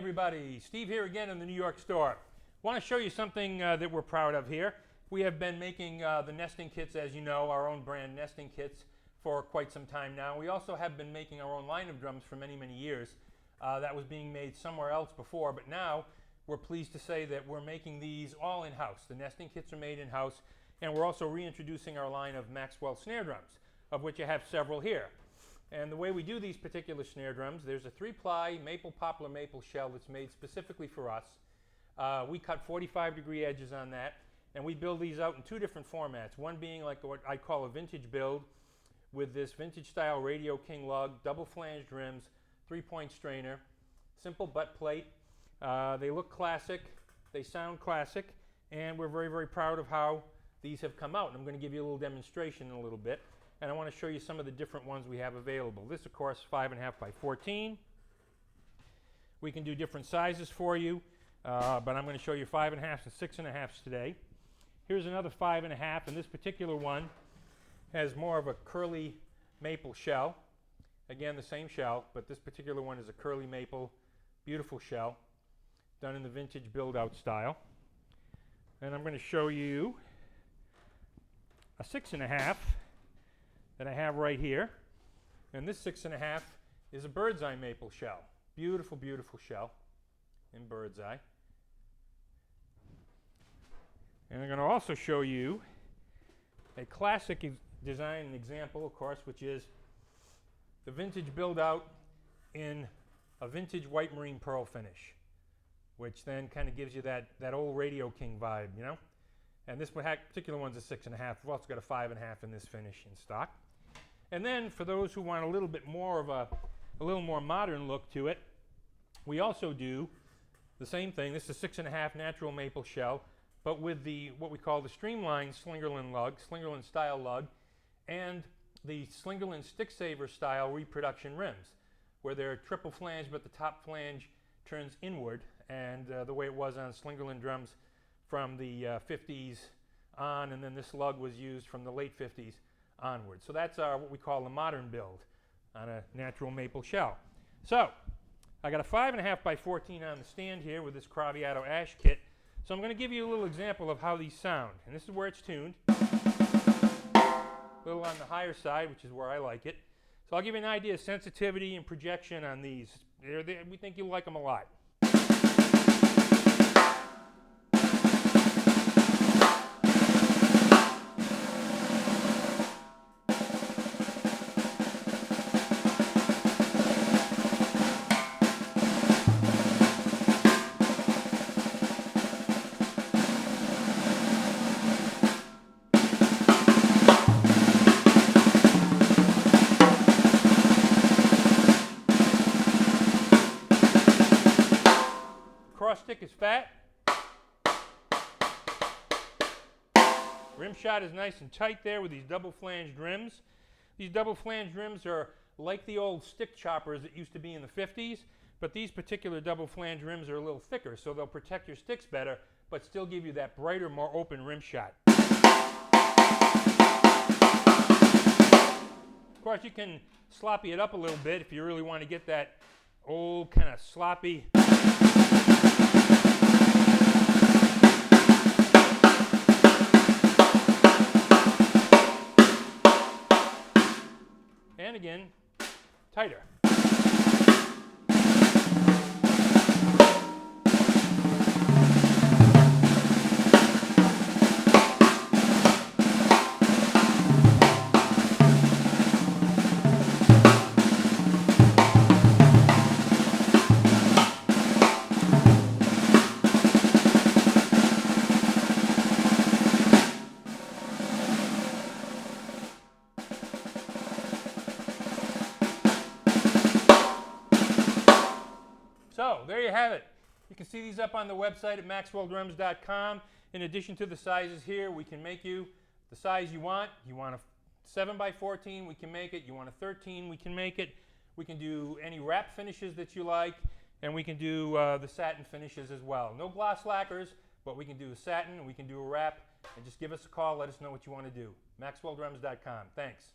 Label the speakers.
Speaker 1: everybody, Steve here again in the New York store. Want to show you something that we're proud of here. We have been making the nesting kits, as you know, our own brand nesting kits for quite some time now. We also have been making our own line of drums for many, many years. That was being made somewhere else before, but now we're pleased to say that we're making these all in-house. The nesting kits are made in-house, and we're also reintroducing our line of Maxwell snare drums, of which I have several here. And the way we do these particular snare drums, there's a 3-ply maple poplar maple shell that's made specifically for us. We cut 45-degree edges on that, and we build these out in two different formats. One being like what I call a vintage build with this vintage style Radio King lug, double flanged rims, 3-point strainer, simple butt plate. They look classic, they sound classic, and we're very, very proud of how these have come out. And I'm going to give you a little demonstration in a little bit. And I want to show you some of the different ones we have available. This, of course, 5.5 by 14. We can do different sizes for you, but I'm going to show you 5.5 and 6.5 today. Here's another 5.5, and this particular one has more of a curly maple shell. Again, the same shell, but this particular one is a curly maple, beautiful shell, done in the vintage build-out style. And I'm going to show you a 6.5 that I have right here, and this 6.5 is a bird's eye maple shell. Beautiful, beautiful shell in bird's eye. And I'm going to also show you a classic design and example, of course, which is the vintage build out in a vintage white marine pearl finish, which then kind of gives you that old Radio King vibe, you know. And this particular one's a 6.5. We've also got a 5.5 in this finish in stock. And then for those who want a little bit more of a little more modern look to it, we also do the same thing. This is a 6.5 natural maple shell, but with the what we call the streamlined Slingerland lug, Slingerland style lug, and the Slingerland stick saver style reproduction rims, where they're triple flange, but the top flange turns inward, and the way it was on Slingerland drums from the 50s on, and then this lug was used from the late 50s onward. So that's what we call the modern build on a natural maple shell. So I got a 5.5 by 14 on the stand here with this Craviato ash kit. So I'm going to give you a little example of how these sound. And this is where it's tuned. A little on the higher side, which is where I like it. So I'll give you an idea of sensitivity and projection on these. We think you'll like them a lot. Cross stick is fat. Rim shot is nice and tight there with these double flanged rims. These double flanged rims are like the old stick choppers that used to be in the 50s, but these particular double flanged rims are a little thicker, so they'll protect your sticks better, but still give you that brighter, more open rim shot. Of course, you can sloppy it up a little bit if you really want to get that old kind of sloppy. And again, tighter. So there you have it. You can see these up on the website at maxwelldrums.com. In addition to the sizes here, we can make you the size you want. You want a 7 by 14, we can make it. You want a 13, we can make it. We can do any wrap finishes that you like, and we can do the satin finishes as well. No gloss lacquers, but we can do a satin, we can do a wrap, and just give us a call. Let us know what you want to do. maxwelldrums.com. Thanks.